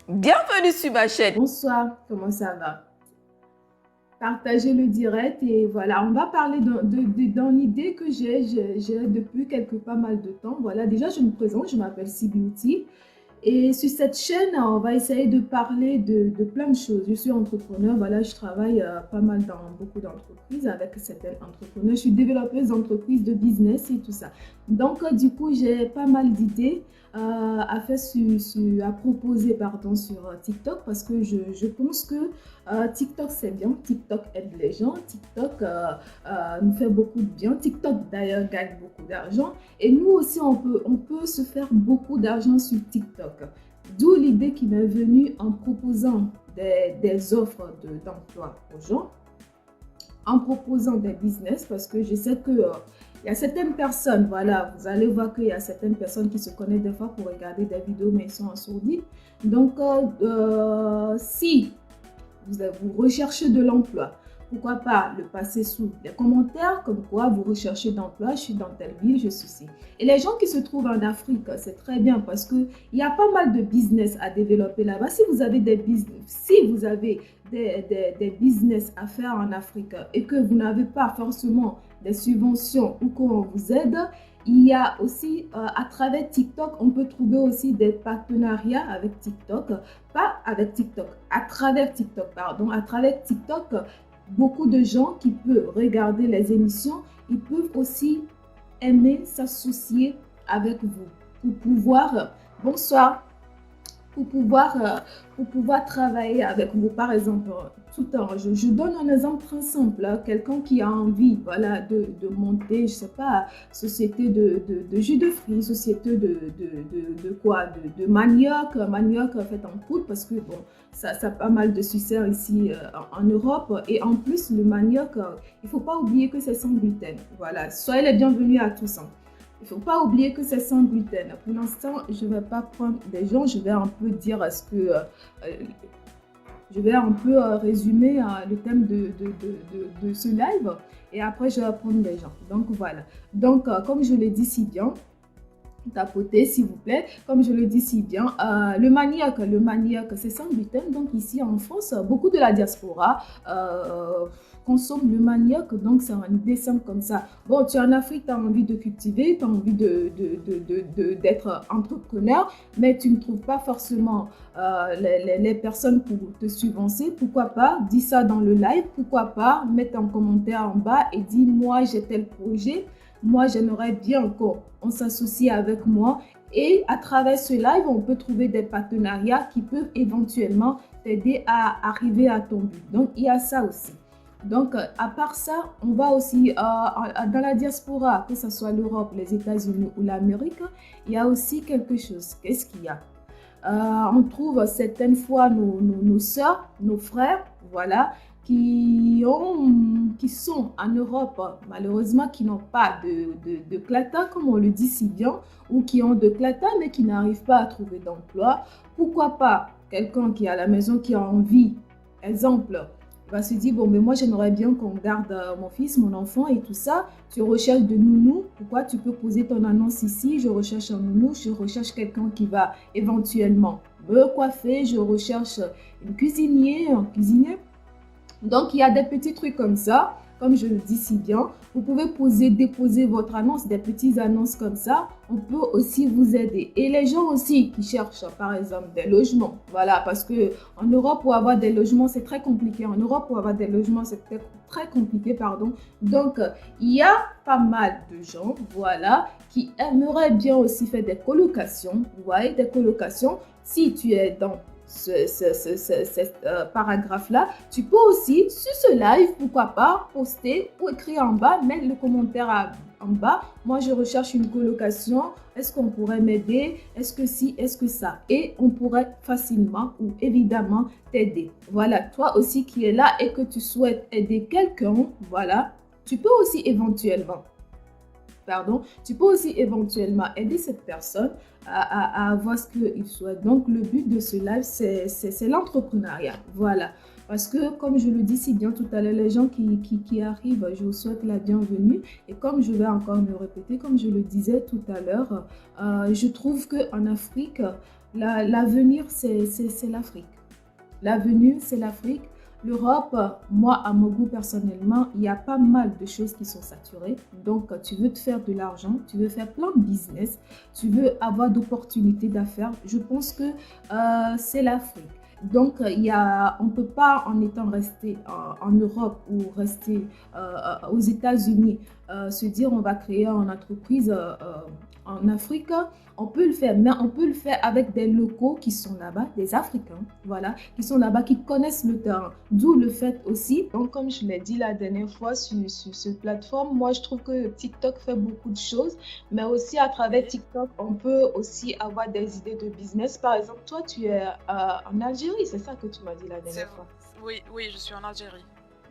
Bienvenue sur ma chaîne. Bonsoir, comment ça va? Partagez le direct et voilà, on va parler d'une idée que j'ai depuis pas mal de temps. Voilà, déjà je me présente, je m'appelle C-Beauty. Et sur cette chaîne, on va essayer de parler de plein de choses. Je suis entrepreneur, voilà, je travaille pas mal dans beaucoup d'entreprises avec certaines entrepreneurs. Je suis développeuse d'entreprises, de business et tout ça. Donc, du coup, j'ai pas mal d'idées à faire à proposer pardon, sur TikTok parce que je pense que TikTok c'est bien, TikTok aide les gens, TikTok nous fait beaucoup de bien, TikTok d'ailleurs gagne beaucoup d'argent et nous aussi on peut se faire beaucoup d'argent sur TikTok. D'où l'idée qui m'est venue en proposant des offres d'emploi aux gens, en proposant des business parce que je sais que il y a certaines personnes, voilà, vous allez voir qu'il y a certaines personnes qui se connaissent des fois pour regarder des vidéos mais ils sont en sourdine. Donc, si vous recherchez de l'emploi, pourquoi pas le passer sous les commentaires, comme quoi vous recherchez d'emploi, je suis dans telle ville, je suis ici. Et les gens qui se trouvent en Afrique, c'est très bien parce qu'il y a pas mal de business à développer là-bas. Si vous avez des business à faire en Afrique et que vous n'avez pas forcément des subventions ou qu'on vous aide, il y a aussi, à travers TikTok, on peut trouver aussi des partenariats avec TikTok, pas avec TikTok, à travers TikTok, pardon, à travers TikTok, beaucoup de gens qui peuvent regarder les émissions, ils peuvent aussi aimer s'associer avec vous pour pouvoir, bonsoir, pour pouvoir travailler avec vous. Par exemple, je donne un exemple très simple. Quelqu'un qui a envie voilà, de monter, je ne sais pas, société de jus de fruits, société de quoi, de manioc fait en poudre, parce que bon, ça a pas mal de suceurs ici en Europe. Et en plus, le manioc, il ne faut pas oublier que c'est sans gluten. Voilà, soyez les bienvenus à tous. Il ne faut pas oublier que c'est sans gluten. Pour l'instant, je ne vais pas prendre des gens, je vais un peu dire ce que... je vais un peu résumer le thème de ce live et après je vais prendre des gens. Donc voilà. Donc comme je l'ai dit si bien, tapoter s'il vous plaît, comme je le dis si bien, le manioc c'est sans gluten, donc ici en France, beaucoup de la diaspora consomme le manioc, donc c'est une idée simple comme ça. Bon, tu es en Afrique, tu as envie de cultiver, tu as envie d'être entrepreneur, mais tu ne trouves pas forcément les personnes pour te subventionner, pourquoi pas, dis ça dans le live, pourquoi pas, mettre un commentaire en bas et dis moi j'ai tel projet, moi j'aimerais bien qu'on s'associe avec moi et à travers ce live, on peut trouver des partenariats qui peuvent éventuellement t'aider à arriver à ton but. Donc, il y a ça aussi. Donc, à part ça, on va aussi dans la diaspora, que ce soit l'Europe, les États-Unis ou l'Amérique, il y a aussi quelque chose. Qu'est-ce qu'il y a? On trouve certaines fois nos sœurs, nos frères, voilà, qui sont en Europe, malheureusement, qui n'ont pas de clata, comme on le dit si bien, ou qui ont de clata, mais qui n'arrivent pas à trouver d'emploi. Pourquoi pas quelqu'un qui est à la maison, qui a envie, exemple, va se dire, bon, mais moi, j'aimerais bien qu'on garde mon fils, mon enfant et tout ça. Tu recherches de nounou. Pourquoi tu peux poser ton annonce ici? Je recherche un nounou. Je recherche quelqu'un qui va éventuellement me coiffer. Je recherche une cuisinier, un cuisinier. Donc, il y a des petits trucs comme ça. Comme je le dis si bien, vous pouvez déposer votre annonce, des petites annonces comme ça. On peut aussi vous aider. Et les gens aussi qui cherchent, par exemple, des logements. Voilà, parce qu'en Europe, pour avoir des logements, c'est très compliqué. En Europe, pour avoir des logements, c'est très compliqué, pardon. Donc, il y a pas mal de gens, voilà, qui aimeraient bien aussi faire des colocations. Vous voyez, des colocations. Si tu es dans ce paragraphe-là, tu peux aussi, sur ce live, pourquoi pas, poster ou écrire en bas, mettre le commentaire en bas. Moi, je recherche une colocation. Est-ce qu'on pourrait m'aider? Est-ce que si? Est-ce que ça? Et on pourrait facilement ou évidemment t'aider. Voilà, toi aussi qui es là et que tu souhaites aider quelqu'un, voilà, tu peux aussi éventuellement aider cette personne à avoir ce qu'il souhaite. Donc, le but de ce live, c'est l'entrepreneuriat. Voilà. Parce que, comme je le dis si bien tout à l'heure, les gens qui arrivent, je vous souhaite la bienvenue. Et comme je vais encore me répéter, comme je le disais tout à l'heure, je trouve qu'en Afrique, L'avenir, c'est l'Afrique. L'avenir, c'est l'Afrique. L'Europe, moi, à mon goût personnellement, il y a pas mal de choses qui sont saturées. Donc, tu veux te faire de l'argent, tu veux faire plein de business, tu veux avoir d'opportunités d'affaires. Je pense que c'est l'Afrique. Donc, on ne peut pas, en étant resté en Europe ou rester aux États-Unis, se dire on va créer une entreprise en Afrique. On peut le faire, mais on peut le faire avec des locaux qui sont là-bas, des Africains, voilà, qui sont là-bas, qui connaissent le terrain. D'où le fait aussi, donc comme je l'ai dit la dernière fois sur cette plateforme, moi je trouve que TikTok fait beaucoup de choses, mais aussi à travers Oui, TikTok, on peut aussi avoir des idées de business. Par exemple, toi, tu es en Algérie, c'est ça que tu m'as dit la c'est dernière vrai. fois. Oui, oui, je suis en Algérie.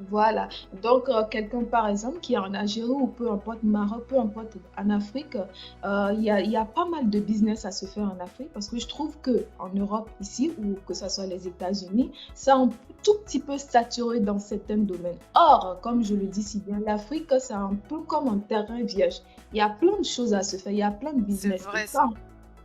Voilà. Donc, quelqu'un, par exemple, qui est en Algérie ou peu importe, Maroc, peu importe, en Afrique, il y a pas mal de business à se faire en Afrique parce que je trouve que en Europe, ici, ou que ce soit les États-Unis, ça a un tout petit peu saturé dans certains domaines. Or, comme je le dis si bien, l'Afrique, c'est un peu comme un terrain vierge. Il y a plein de choses à se faire, il y a plein de C'est business. Et vrai ça. quand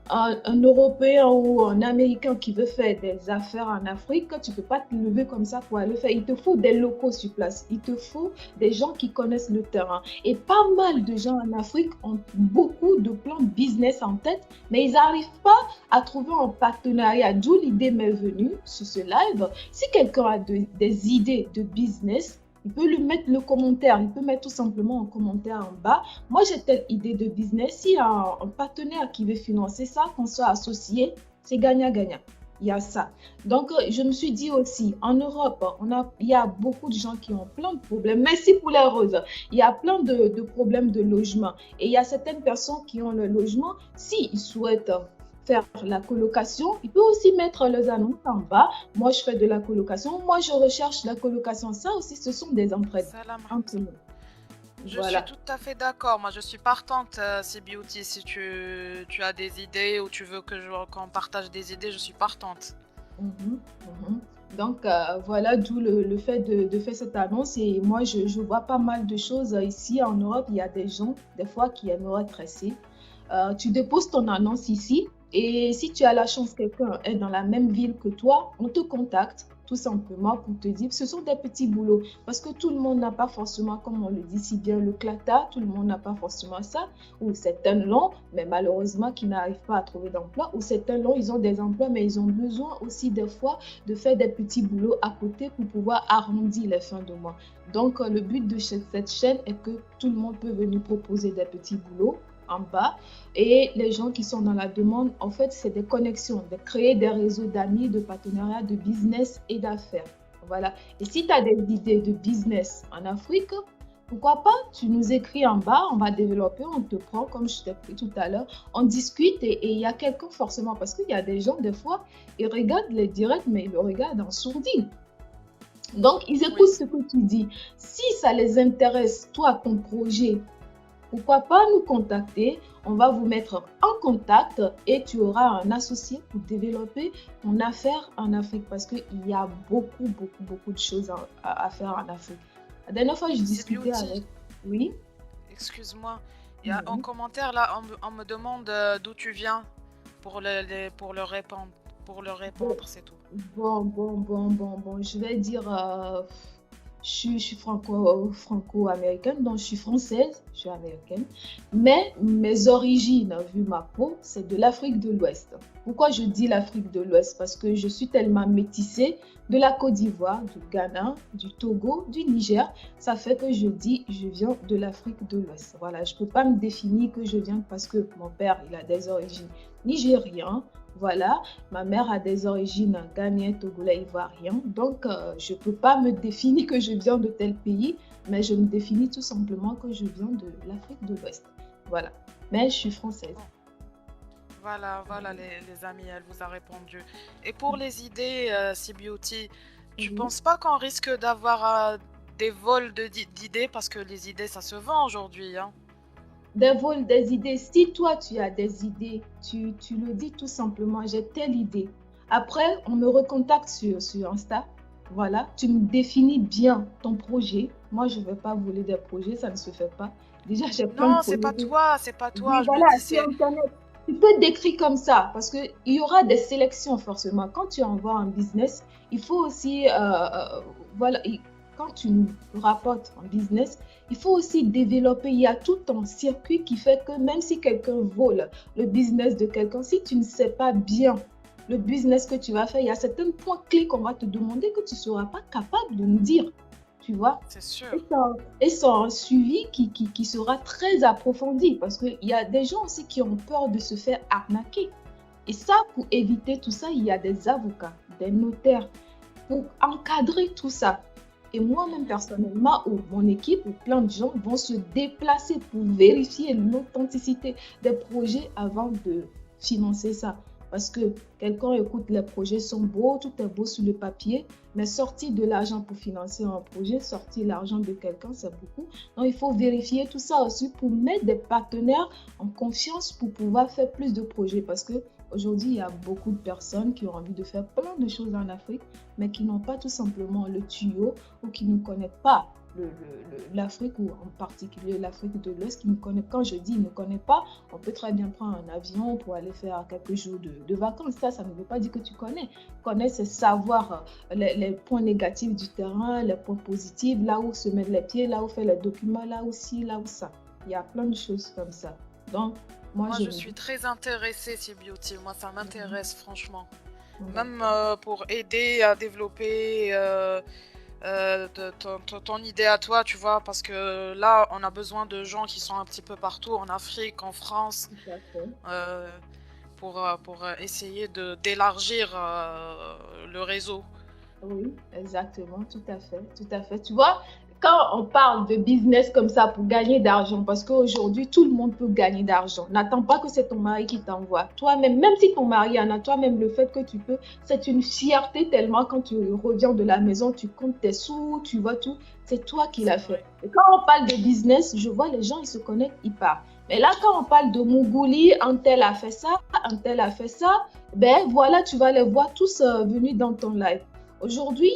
un Européen ou un Américain qui veut faire des affaires en Afrique, tu ne peux pas te lever comme ça pour aller faire. Il te faut des locaux sur place. Il te faut des gens qui connaissent le terrain. Et pas mal Oui. de gens en Afrique ont beaucoup de plans de business en tête, mais ils n'arrivent pas à trouver un partenariat. D'où l'idée m'est venue sur ce live. Si quelqu'un a des idées de business, il peut lui mettre le commentaire. Il peut mettre tout simplement un commentaire en bas. Moi, j'ai telle idée de business. S'il y a un partenaire qui veut financer ça, qu'on soit associé, c'est gagnant-gagnant. Il y a ça. Donc, je me suis dit aussi, en Europe, il y a beaucoup de gens qui ont plein de problèmes. Merci pour les roses. Il y a plein de problèmes de logement. Et il y a certaines personnes qui ont le logement. S'ils souhaitent faire la colocation, ils peuvent aussi mettre les annonces en bas. Moi, je fais de la colocation. Moi, je recherche la colocation. Ça aussi, ce sont des entraides Salam entre Hamza. nous. Je suis Voilà. tout à fait d'accord. Moi, je suis partante, C-Beauty. Si tu as des idées ou tu veux qu'on partage des idées, je suis partante. Mhm, mhm. Donc, voilà, d'où le fait de faire cette annonce. Et moi, je vois pas mal de choses ici en Europe. Il y a des gens, des fois, qui aimeraient tresser. Tu déposes ton annonce ici et si tu as la chance, quelqu'un est dans la même ville que toi, on te contacte tout simplement pour te dire, ce sont des petits boulots parce que tout le monde n'a pas forcément, comme on le dit si bien, le clata, tout le monde n'a pas forcément ça, ou certains l'ont, mais malheureusement qui n'arrivent pas à trouver d'emploi, ou certains l'ont, ils ont des emplois, mais ils ont besoin aussi des fois de faire des petits boulots à côté pour pouvoir arrondir les fins de mois. Donc, le but de cette chaîne est que tout le monde peut venir proposer des petits boulots en bas. Et les gens qui sont dans la demande, en fait, c'est des connexions, de créer des réseaux d'amis, de partenariats, de business et d'affaires. Voilà. Et si tu as des idées de business en Afrique, pourquoi pas, tu nous écris en bas, on va développer, on te prend, comme je t'ai pris tout à l'heure, on discute et il y a quelqu'un forcément, parce qu'il y a des gens, des fois, ils regardent les directs, mais ils le regardent en sourdine. Donc, ils écoutent Oui. ce que tu dis. Si ça les intéresse, toi, ton projet, pourquoi pas nous contacter? On va vous mettre en contact et tu auras un associé pour développer ton affaire en Afrique parce qu'il y a beaucoup de choses à faire en Afrique. La dernière fois, je discutais C-Beauty, avec... Oui? excuse-moi. Il y a un Mhm. commentaire là, on me demande d'où tu viens pour le répondre. Pour le Bon, répondre, c'est tout. bon. Je vais dire, je suis franco-américaine, donc je suis française, je suis américaine. Mais mes origines, vu ma peau, c'est de l'Afrique de l'Ouest. Pourquoi je dis l'Afrique de l'Ouest? Parce que je suis tellement métissée de la Côte d'Ivoire, du Ghana, du Togo, du Niger. Ça fait que je dis, je viens de l'Afrique de l'Ouest. Voilà, je ne peux pas me définir que je viens parce que mon père, il a des origines nigériennes. Voilà, ma mère a des origines ghanéennes, togolais, ivoiriens. Donc, je ne peux pas me définir que je viens de tel pays, mais je me définis tout simplement que je viens de l'Afrique de l'Ouest. Voilà. Mais je suis française. Bon, voilà les amis, elle vous a répondu. Et pour les idées, C-Beauty, tu Oui. penses pas qu'on risque d'avoir des vols d'idées parce que les idées, ça se vend aujourd'hui, hein? Des vols, des idées. Si toi, tu as des idées, tu le dis tout simplement, j'ai telle idée. Après, on me recontacte sur Insta. Voilà, tu me définis bien ton projet. Moi, je ne vais pas voler des projets, ça ne se fait pas. Déjà, j'ai plein de Non, projets. c'est pas Oui, toi, je le voilà, dis, sur c'est Internet. Tu peux décrire comme ça parce qu'il y aura des sélections forcément. Quand tu envoies un business, il faut aussi, voilà, quand tu nous rapportes en business, il faut aussi développer. Il y a tout un circuit qui fait que même si quelqu'un vole le business de quelqu'un, si tu ne sais pas bien le business que tu vas faire, il y a certains points clés qu'on va te demander que tu ne seras pas capable de nous dire. Tu vois? C'est sûr. Et c'est un suivi qui sera très approfondi parce qu'il y a des gens aussi qui ont peur de se faire arnaquer. Et ça, pour éviter tout ça, il y a des avocats, des notaires pour encadrer tout ça. Et moi-même, personnellement, ou mon équipe, ou plein de gens vont se déplacer pour vérifier l'authenticité des projets avant de financer ça. Parce que quelqu'un écoute, les projets sont beaux, tout est beau sur le papier, mais sortir de l'argent pour financer un projet, sortir l'argent de quelqu'un, c'est beaucoup. Donc, il faut vérifier tout ça aussi pour mettre des partenaires en confiance pour pouvoir faire plus de projets. Parce qu'aujourd'hui, il y a beaucoup de personnes qui ont envie de faire plein de choses en Afrique, mais qui n'ont pas tout simplement le tuyau ou qui ne connaissent pas l'Afrique, ou en particulier l'Afrique de l'Ouest, qui ne connaît, quand je dis ne connaît pas, on peut très bien prendre un avion pour aller faire quelques jours de vacances. Ça ne veut pas dire que tu connais. Connaître, c'est savoir les points négatifs du terrain, les points positifs, là où se mettre les pieds, là où faire les documents, là aussi, là où ça. Il y a plein de choses comme ça. Donc, moi je suis très intéressée, C-Beauty. Moi, ça m'intéresse franchement. Même pour aider à développer ton idée à toi, tu vois, parce que là, on a besoin de gens qui sont un petit peu partout, en Afrique, en France, pour essayer d'élargir le réseau. Oui, exactement, tout à fait, tout à fait. Tu vois, quand on parle de business comme ça pour gagner d'argent, parce qu'aujourd'hui, tout le monde peut gagner d'argent. N'attends pas que c'est ton mari qui t'envoie. Toi-même, même si ton mari en a, toi-même, le fait que tu peux, c'est une fierté tellement quand tu reviens de la maison, tu comptes tes sous, tu vois tout, c'est toi qui l'as fait. Et quand on parle de business, je vois les gens, ils se connectent, ils parlent. Mais là, quand on parle de Mougouli, un tel a fait ça, un tel a fait ça, ben voilà, tu vas les voir tous venus dans ton live. Aujourd'hui,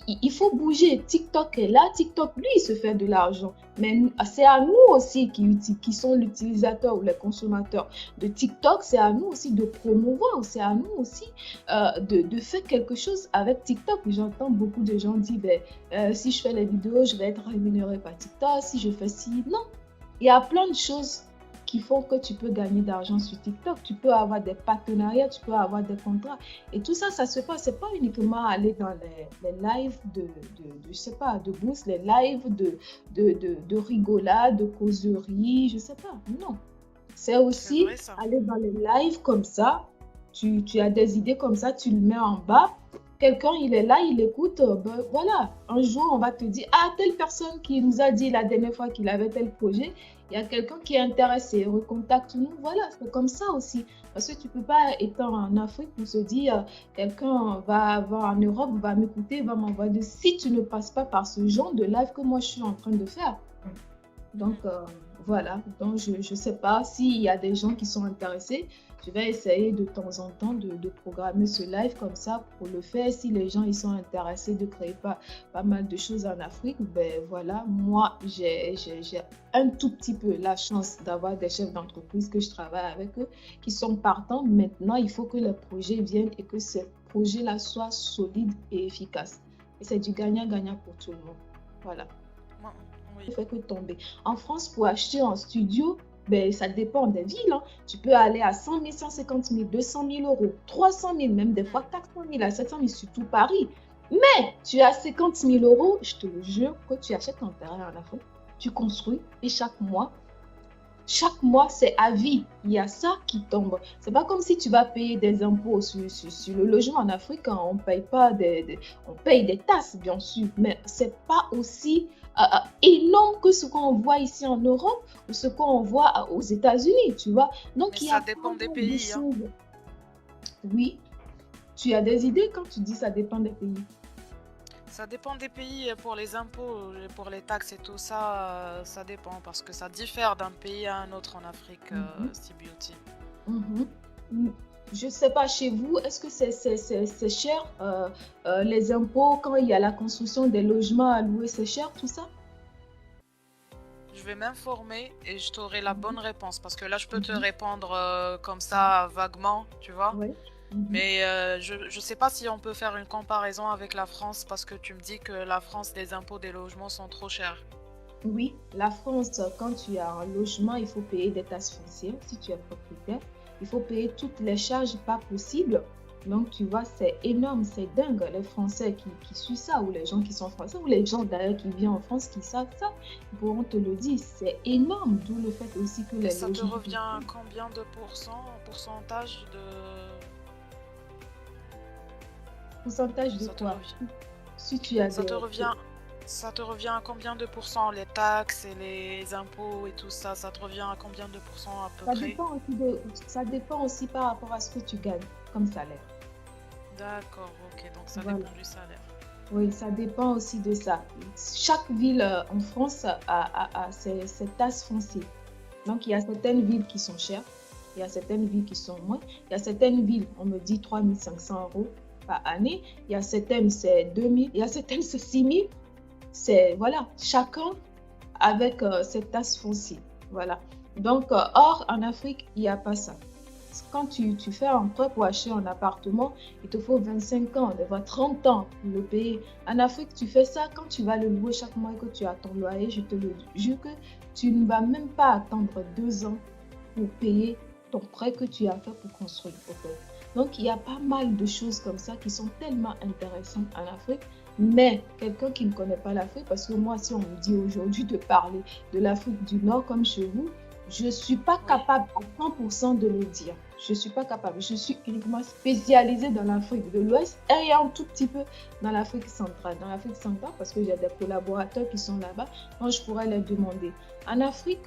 il faut bouger. TikTok est là. TikTok, lui, il se fait de l'argent. Mais c'est à nous aussi qui sont l'utilisateur ou les consommateurs de TikTok. C'est à nous aussi de promouvoir. C'est à nous aussi de faire quelque chose avec TikTok. J'entends beaucoup de gens dire, si je fais les vidéos, je vais être rémunéré par TikTok. Si je fais ci, non. Il y a plein de choses qui font que tu peux gagner d'argent sur TikTok. Tu peux avoir des partenariats, tu peux avoir des contrats. Et tout ça, ça se passe. C'est pas uniquement aller dans les lives je sais pas, de bourse, les lives de rigolade, de causerie, je sais pas. Non. C'est aussi aller dans les lives comme ça. Tu as des idées comme ça, tu le mets en bas. Quelqu'un, il est là, il écoute, voilà. Un jour, on va te dire, ah, telle personne qui nous a dit la dernière fois qu'il avait tel projet, il y a quelqu'un qui est intéressé, recontacte-nous. Voilà, c'est comme ça aussi. Parce que tu ne peux pas être en Afrique pour se dire, quelqu'un va en Europe, va m'écouter, va m'envoyer. Si tu ne passes pas par ce genre de live que moi, je suis en train de faire. Donc, voilà. Donc, je ne sais pas s'il y a des gens qui sont intéressés. Je vais essayer de temps en temps de programmer ce live comme ça pour le faire. Si les gens ils sont intéressés de créer pas mal de choses en Afrique, ben voilà, moi j'ai un tout petit peu la chance d'avoir des chefs d'entreprise que je travaille avec eux qui sont partants. Maintenant, il faut que les projets viennent et que ces projets-là soient solides et efficaces. Et c'est du gagnant-gagnant pour tout le monde. Voilà. Oui. Il ne fait que tomber. En France, pour acheter un studio, ben, ça dépend des villes. Hein. Tu peux aller à 100 000, 150 000, 200 000 euros, 300 000, même des fois 400 000 à 700 000 sur tout Paris. Mais tu as 50 000 euros, je te le jure que tu achètes un terrain en Afrique, tu construis et chaque mois, c'est à vie. Il y a ça qui tombe. C'est pas comme si tu vas payer des impôts sur le logement en Afrique. Hein. On paye pas on paye des taxes, bien sûr, mais c'est pas aussi énorme que ce qu'on voit ici en Europe ou ce qu'on voit aux États-Unis, tu vois. Donc, ça dépend des pays. Hein. Oui. Tu as des idées quand tu dis ça dépend des pays? Ça dépend des pays pour les impôts, pour les taxes et tout ça, ça dépend parce que ça diffère d'un pays à un autre en Afrique, C-Beauty. Je ne sais pas, chez vous, est-ce que c'est cher les impôts quand il y a la construction des logements à louer, c'est cher tout ça? je vais m'informer et je t'aurai la bonne réponse. Parce que là, je peux te Mhm. répondre comme ça, vaguement, tu vois. Oui. Mhm. Mais je ne sais pas si on peut faire une comparaison avec la France parce que tu me dis que la France, les impôts des logements sont trop chers. Oui, la France, quand tu as un logement, il faut payer des taxes foncières si tu es propriétaire. Il faut payer toutes les charges pas possibles. Donc, tu vois, c'est énorme, c'est dingue. Les Français qui suivent ça, ou les gens qui sont français, ou les gens d'ailleurs qui vivent en France qui savent ça, ils pourront te le dire. C'est énorme, d'où le fait aussi que Et les ça te logements. revient à combien de pourcents, en pourcentage de... Pourcentage de Ça te quoi? revient... Si tu as Ça te des... revient... Ça te revient à combien de pourcents, les taxes et les impôts et tout ça? Ça te revient à combien de pourcents à peu près? Ça dépend aussi par rapport à ce que tu gagnes comme salaire. D'accord, ok, donc ça Voilà. dépend du salaire. Oui, ça dépend aussi de ça. Chaque ville en France a ses taxes foncières. Donc, il y a certaines villes qui sont chères, il y a certaines villes qui sont moins. Il y a certaines villes, on me dit 3 500 € par année. Il y a certaines, c'est 2 000. Il y a certaines, c'est 6 000. C'est, voilà, chacun avec ses taxes foncières. Voilà. Donc, or, en Afrique, il n'y a pas ça. Quand tu fais un prêt pour acheter un appartement, il te faut 25 ans, des fois 30 ans pour le payer. En Afrique, tu fais ça quand tu vas le louer chaque mois et que tu as ton loyer, je te le jure que tu ne vas même pas attendre 2 ans pour payer ton prêt que tu as fait pour construire. Donc, il y a pas mal de choses comme ça qui sont tellement intéressantes en Afrique. Mais quelqu'un qui ne connaît pas l'Afrique, parce que moi, si on me dit aujourd'hui de parler de l'Afrique du Nord comme chez vous, je ne suis pas capable à 100% de le dire. Je ne suis pas capable. Je suis uniquement spécialisée dans l'Afrique de l'Ouest et un tout petit peu dans l'Afrique centrale. Dans l'Afrique centrale, parce que j'ai des collaborateurs qui sont là-bas, donc je pourrais les demander. En Afrique,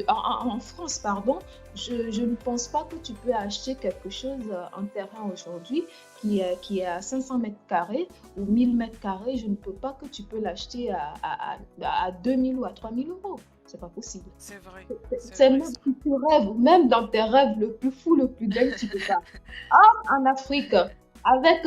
en France, pardon, je ne pense pas que tu peux acheter quelque chose en terrain aujourd'hui qui est à 500 mètres carrés ou 1000 mètres carrés. Je ne peux pas que tu peux l'acheter à 2000 ou à 3000 €. C'est pas possible. C'est vrai, C'est même si tu rêves, même dans tes rêves le plus fou, le plus dingue, tu peux pas. Or, en Afrique, avec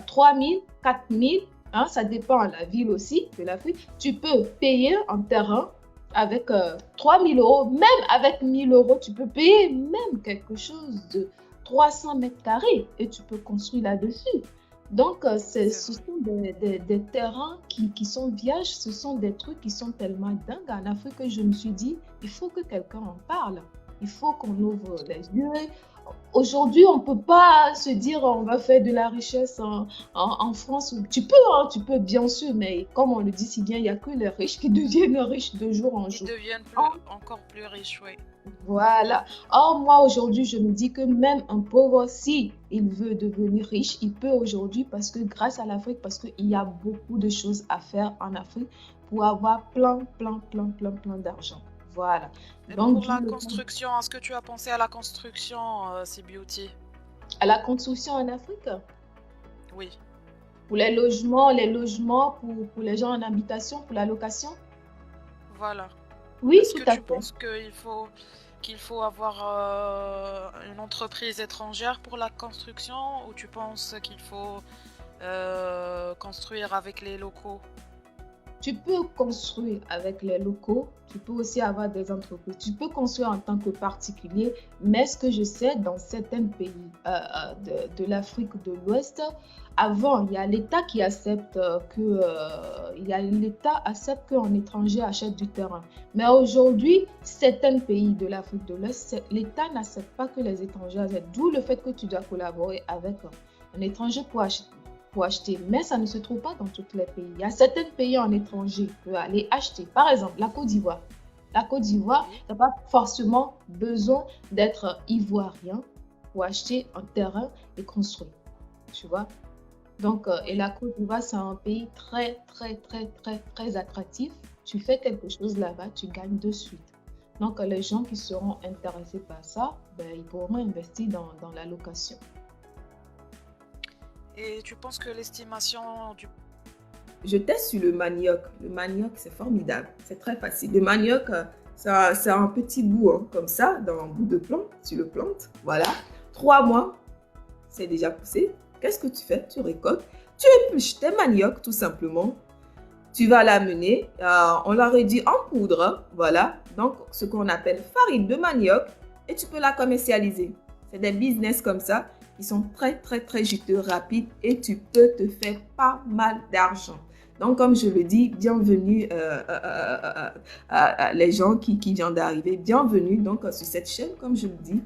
3000, 4000, hein, ça dépend de la ville aussi de l'Afrique, tu peux payer un terrain avec 3000 €, même avec 1000 €, tu peux payer même quelque chose de 300 mètres carrés et tu peux construire là-dessus. Donc, ce sont des terrains qui sont vierges, ce sont des trucs qui sont tellement dingues en Afrique que je me suis dit, il faut que quelqu'un en parle. Il faut qu'on ouvre les yeux. Aujourd'hui, on ne peut pas se dire on va faire de la richesse en France. Tu peux bien sûr, mais comme on le dit si bien, il n'y a que les riches qui deviennent riches de jour en jour. Ils deviennent encore plus riches, oui. Voilà. Or, moi, aujourd'hui, je me dis que même un pauvre, si il veut devenir riche, il peut aujourd'hui parce que grâce à l'Afrique, parce qu'il y a beaucoup de choses à faire en Afrique pour avoir plein d'argent. Voilà. Et Donc, pour la construction, est-ce que tu as pensé à la construction, C-Beauty? à la construction en Afrique? Oui. Pour les logements pour les gens en habitation, pour la location? Voilà. Oui, Est-ce tout que à tu fait. penses qu'il faut avoir une entreprise étrangère pour la construction ou tu penses qu'il faut construire avec les locaux? Tu peux construire avec les locaux, tu peux aussi avoir des entreprises, tu peux construire en tant que particulier, mais ce que je sais dans certains pays de l'Afrique de l'Ouest, avant, il y a l'État qui accepte qu'un étranger achète du terrain. Mais aujourd'hui, certains pays de l'Afrique de l'Ouest, l'État n'accepte pas que les étrangers achètent. D'où le fait que tu dois collaborer avec un étranger pour acheter, mais ça ne se trouve pas dans tous les pays. Il y a certains pays en étranger qui peuvent aller acheter. Par exemple, la Côte d'Ivoire. La Côte d'Ivoire, tu n'as pas forcément besoin d'être ivoirien pour acheter un terrain et construire. Tu vois? Donc, et la Côte d'Ivoire, c'est un pays très attractif. Tu fais quelque chose là-bas, tu gagnes de suite. Donc, les gens qui seront intéressés par ça, ils pourront investir dans la location. Et tu penses que l'estimation du... Je teste sur le manioc. Le manioc, c'est formidable. C'est très facile. Le manioc, c'est un petit bout, hein, comme ça, dans un bout de plante. Tu le plantes. Voilà. 3 mois, c'est déjà poussé. Qu'est-ce que tu fais? Tu récoltes. Tu épluches tes maniocs, tout simplement. Tu vas l'amener, on la réduit en poudre, voilà. Donc, ce qu'on appelle farine de manioc et tu peux la commercialiser. C'est des business comme ça qui sont très, très, très juteux, rapides et tu peux te faire pas mal d'argent. Donc, comme je le dis, bienvenue les gens qui viennent d'arriver, bienvenue donc sur cette chaîne, comme je le dis.